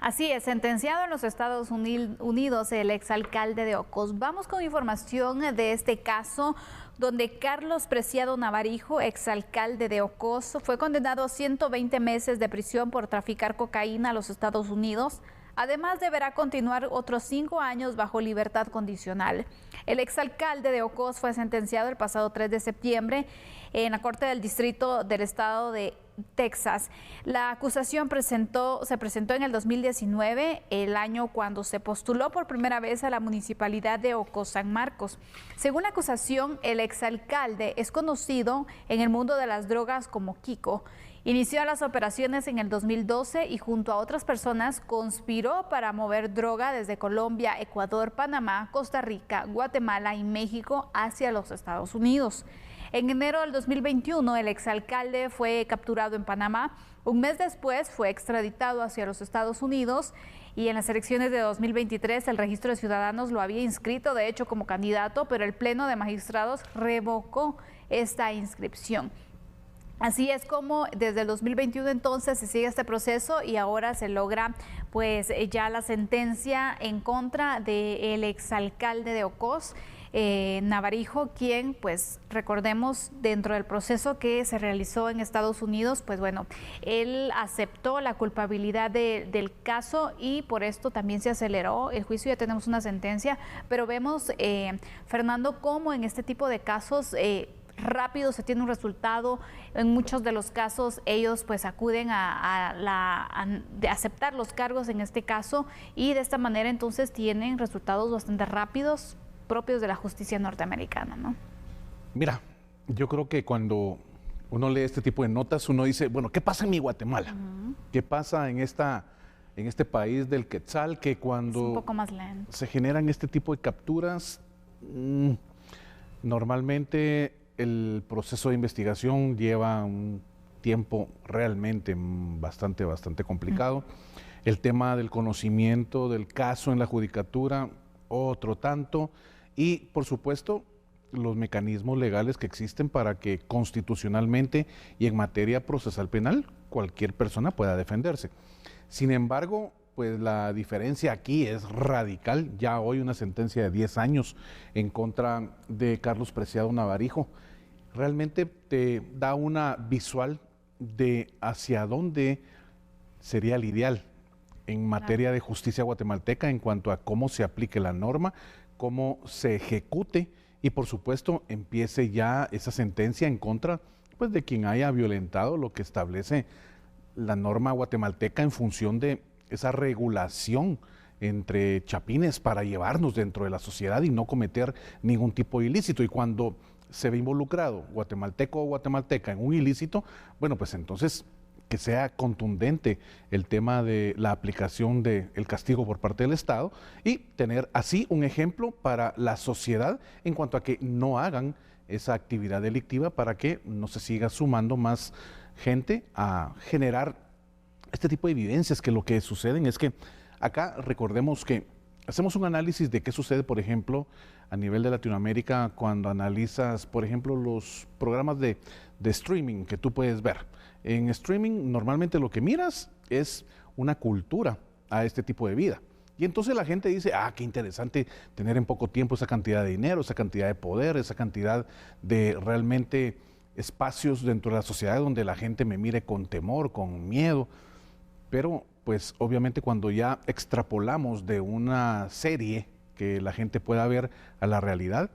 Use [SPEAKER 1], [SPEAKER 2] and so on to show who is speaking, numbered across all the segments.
[SPEAKER 1] Así es, sentenciado en los Estados Unidos el exalcalde de Ocos. Vamos con información de este caso donde Carlos Preciado Navarijo, exalcalde de Ocos, fue condenado a 120 meses de prisión por traficar cocaína a los Estados Unidos. Además, deberá continuar otros 5 años bajo libertad condicional. El exalcalde de Ocos fue sentenciado el pasado 3 de septiembre en la Corte del Distrito del Estado de Texas. La acusación se presentó en el 2019, el año cuando se postuló por primera vez a la municipalidad de Ocos San Marcos. Según la acusación, el exalcalde es conocido en el mundo de las drogas como Kiko. Inició las operaciones en el 2012 y junto a otras personas conspiró para mover droga desde Colombia, Ecuador, Panamá, Costa Rica, Guatemala y México hacia los Estados Unidos. En enero del 2021, el exalcalde fue capturado en Panamá. Un mes después fue extraditado hacia los Estados Unidos y en las elecciones de 2023 el Registro de Ciudadanos lo había inscrito, de hecho, como candidato, pero el Pleno de Magistrados revocó esta inscripción. Así es como desde el 2021 entonces se sigue este proceso y ahora se logra pues ya la sentencia en contra del exalcalde de Ocos, Navarijo, quien pues recordemos dentro del proceso que se realizó en Estados Unidos, pues bueno, él aceptó la culpabilidad del caso y por esto también se aceleró el juicio, ya tenemos una sentencia, pero vemos, Fernando, cómo en este tipo de casos rápido se tiene un resultado. En muchos de los casos ellos pues acuden a aceptar los cargos en este caso y de esta manera entonces tienen resultados bastante rápidos propios de la justicia norteamericana, ¿no?
[SPEAKER 2] Mira, yo creo que cuando uno lee este tipo de notas uno dice, bueno, ¿qué pasa en mi Guatemala? ¿Qué pasa en este país del Quetzal que cuando
[SPEAKER 1] es un poco más lento,
[SPEAKER 2] se generan este tipo de capturas, normalmente el proceso de investigación lleva un tiempo realmente bastante complicado. El tema del conocimiento del caso en la judicatura, otro tanto. Y, por supuesto, los mecanismos legales que existen para que constitucionalmente y en materia procesal penal cualquier persona pueda defenderse. Sin embargo, pues la diferencia aquí es radical. Ya hoy una sentencia de 10 años en contra de Carlos Preciado Navarijo realmente te da una visual de hacia dónde sería el ideal en materia de justicia guatemalteca en cuanto a cómo se aplique la norma, cómo se ejecute y por supuesto empiece ya esa sentencia en contra pues, de quien haya violentado lo que establece la norma guatemalteca en función de esa regulación entre chapines para llevarnos dentro de la sociedad y no cometer ningún tipo de ilícito. Y cuando se ve involucrado guatemalteco o guatemalteca en un ilícito, bueno, pues entonces que sea contundente el tema de la aplicación del castigo por parte del Estado y tener así un ejemplo para la sociedad en cuanto a que no hagan esa actividad delictiva para que no se siga sumando más gente a generar este tipo de evidencias, que lo que suceden es que acá recordemos que hacemos un análisis de qué sucede, por ejemplo, a nivel de Latinoamérica cuando analizas, por ejemplo, los programas de streaming que tú puedes ver. En streaming normalmente lo que miras es una cultura a este tipo de vida. Y entonces la gente dice, qué interesante tener en poco tiempo esa cantidad de dinero, esa cantidad de poder, esa cantidad de realmente espacios dentro de la sociedad donde la gente me mire con temor, con miedo. Pero pues obviamente cuando ya extrapolamos de una serie que la gente pueda ver a la realidad,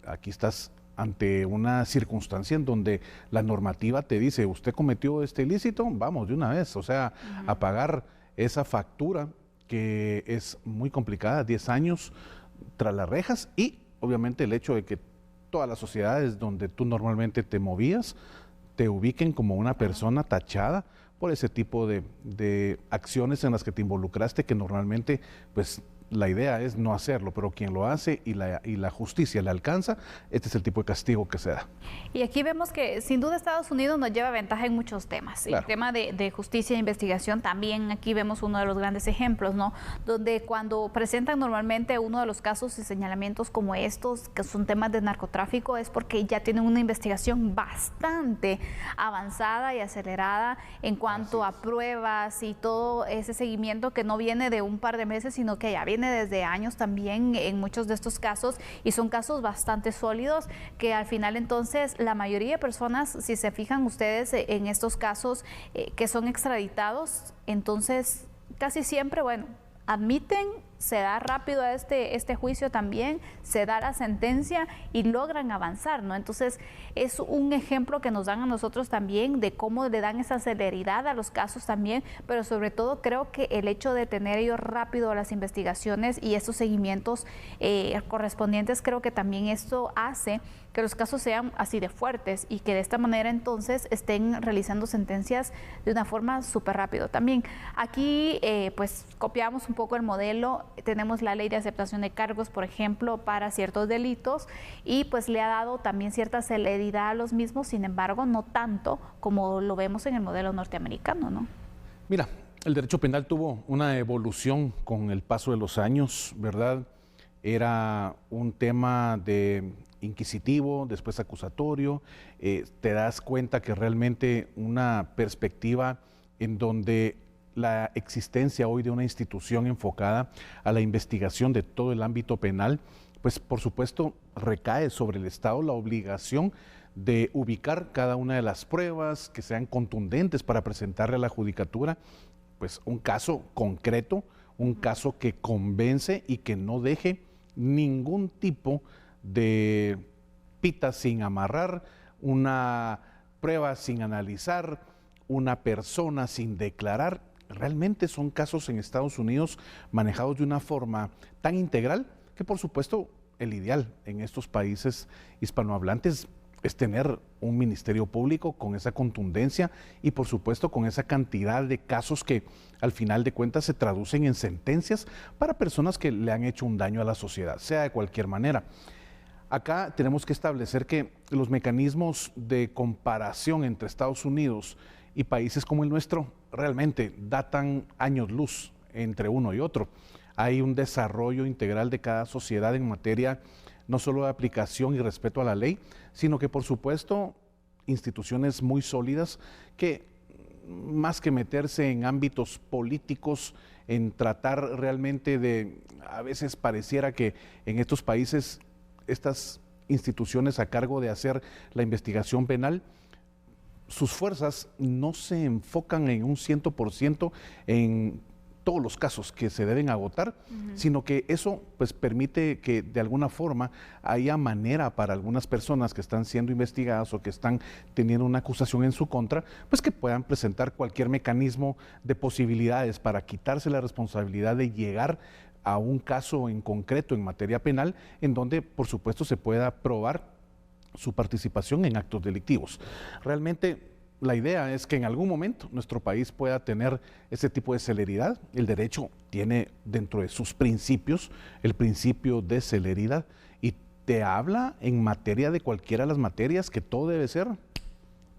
[SPEAKER 2] aquí estás ante una circunstancia en donde la normativa te dice, usted cometió este ilícito, vamos de una vez, o sea, a pagar esa factura que es muy complicada, 10 años tras las rejas y obviamente el hecho de que todas las sociedades donde tú normalmente te movías te ubiquen como una persona tachada por ese tipo de acciones en las que te involucraste que normalmente pues la idea es no hacerlo, pero quien lo hace y la justicia le alcanza, este es el tipo de castigo que se da.
[SPEAKER 1] Y aquí vemos que sin duda Estados Unidos nos lleva ventaja en muchos temas. Claro. El tema de justicia e investigación también aquí vemos uno de los grandes ejemplos, ¿no? Donde cuando presentan normalmente uno de los casos y señalamientos como estos, que son temas de narcotráfico, es porque ya tienen una investigación bastante avanzada y acelerada en cuanto a pruebas y todo ese seguimiento que no viene de un par de meses, sino que ya viene desde años también en muchos de estos casos, y son casos bastante sólidos que al final entonces la mayoría de personas, si se fijan ustedes en estos casos que son extraditados, entonces casi siempre, bueno, admiten, se da rápido a este juicio también, se da la sentencia y logran avanzar, ¿no? Entonces es un ejemplo que nos dan a nosotros también de cómo le dan esa celeridad a los casos también, pero sobre todo creo que el hecho de tener ellos rápido las investigaciones y estos seguimientos correspondientes, creo que también esto hace que los casos sean así de fuertes y que de esta manera entonces estén realizando sentencias de una forma súper rápido. También aquí pues copiamos un poco el modelo, tenemos la ley de aceptación de cargos, por ejemplo, para ciertos delitos, y pues le ha dado también cierta celeridad a los mismos, sin embargo, no tanto como lo vemos en el modelo norteamericano, ¿no?
[SPEAKER 2] Mira, el derecho penal tuvo una evolución con el paso de los años, ¿verdad? Era un tema de inquisitivo, después acusatorio, te das cuenta que realmente una perspectiva en donde la existencia hoy de una institución enfocada a la investigación de todo el ámbito penal, pues por supuesto recae sobre el Estado la obligación de ubicar cada una de las pruebas que sean contundentes para presentarle a la judicatura, pues un caso concreto, un caso que convence y que no deje ningún tipo de pita sin amarrar, una prueba sin analizar, una persona sin declarar. Realmente son casos en Estados Unidos manejados de una forma tan integral que por supuesto el ideal en estos países hispanohablantes es tener un ministerio público con esa contundencia y por supuesto con esa cantidad de casos que al final de cuentas se traducen en sentencias para personas que le han hecho un daño a la sociedad, sea de cualquier manera. Acá tenemos que establecer que los mecanismos de comparación entre Estados Unidos y países como el nuestro realmente datan años luz entre uno y otro. Hay un desarrollo integral de cada sociedad en materia no solo de aplicación y respeto a la ley, sino que por supuesto instituciones muy sólidas que más que meterse en ámbitos políticos, en tratar realmente de, a veces pareciera que en estos países estas instituciones a cargo de hacer la investigación penal, sus fuerzas no se enfocan en un 100% en todos los casos que se deben agotar, sino que eso pues permite que de alguna forma haya manera para algunas personas que están siendo investigadas o que están teniendo una acusación en su contra, pues que puedan presentar cualquier mecanismo de posibilidades para quitarse la responsabilidad de llegar a un caso en concreto en materia penal, en donde por supuesto se pueda probar su participación en actos delictivos. Realmente la idea es que en algún momento nuestro país pueda tener ese tipo de celeridad. El derecho tiene dentro de sus principios el principio de celeridad y te habla en materia de cualquiera de las materias que todo debe ser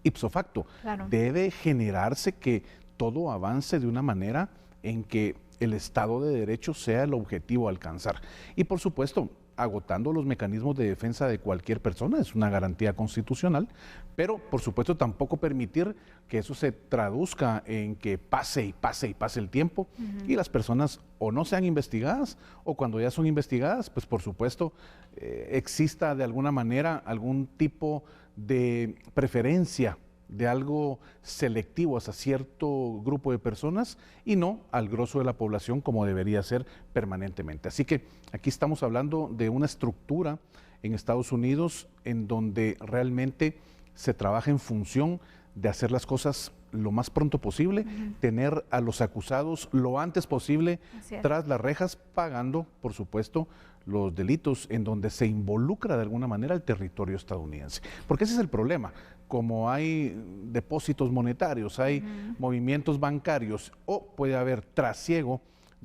[SPEAKER 2] ipso facto. Claro. Debe generarse que todo avance de una manera en que el Estado de Derecho sea el objetivo a alcanzar. Y por supuesto, agotando los mecanismos de defensa de cualquier persona, es una garantía constitucional, pero por supuesto tampoco permitir que eso se traduzca en que pase y pase y pase el tiempo y las personas o no sean investigadas o cuando ya son investigadas, pues por supuesto exista de alguna manera algún tipo de preferencia de algo selectivo hacia cierto grupo de personas y no al grosso de la población como debería ser permanentemente. Así que aquí estamos hablando de una estructura en Estados Unidos en donde realmente se trabaja en función de hacer las cosas lo más pronto posible, tener a los acusados lo antes posible tras las rejas, pagando, por supuesto, los delitos en donde se involucra de alguna manera el territorio estadounidense. Porque ese es el problema. Como hay depósitos monetarios, hay movimientos bancarios o puede haber trasiego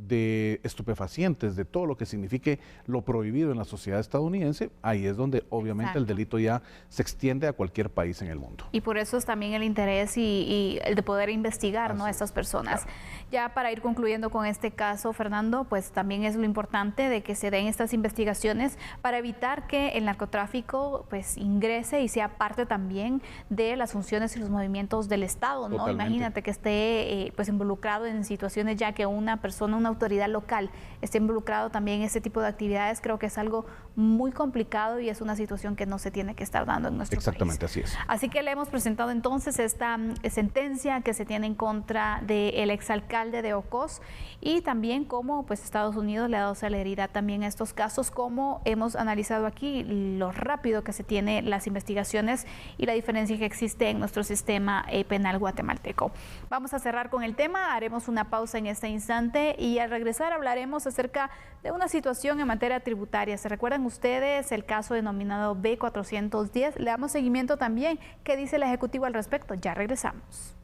[SPEAKER 2] de estupefacientes, de todo lo que signifique lo prohibido en la sociedad estadounidense, ahí es donde obviamente el delito ya se extiende a cualquier país en el mundo.
[SPEAKER 1] Y por eso es también el interés y el de poder investigar, ¿no?, a estas personas. Claro. Ya para ir concluyendo con este caso, Fernando, pues también es lo importante de que se den estas investigaciones para evitar que el narcotráfico pues ingrese y sea parte también de las funciones y los movimientos del Estado, ¿no? Totalmente. Imagínate que esté pues involucrado en situaciones ya que una persona, una autoridad local esté involucrado también en este tipo de actividades. Creo que es algo muy complicado y es una situación que no se tiene que estar dando en nuestro país.
[SPEAKER 2] Exactamente, así es.
[SPEAKER 1] Así que le hemos presentado entonces esta sentencia que se tiene en contra del exalcalde de Ocos y también cómo pues Estados Unidos le ha dado celeridad también a estos casos, como hemos analizado aquí lo rápido que se tiene las investigaciones y la diferencia que existe en nuestro sistema penal guatemalteco. Vamos a cerrar con el tema, haremos una pausa en este instante y al regresar hablaremos acerca de una situación en materia tributaria. ¿Se recuerdan ustedes el caso denominado B410? Le damos seguimiento también. ¿Qué dice el Ejecutivo al respecto? Ya regresamos.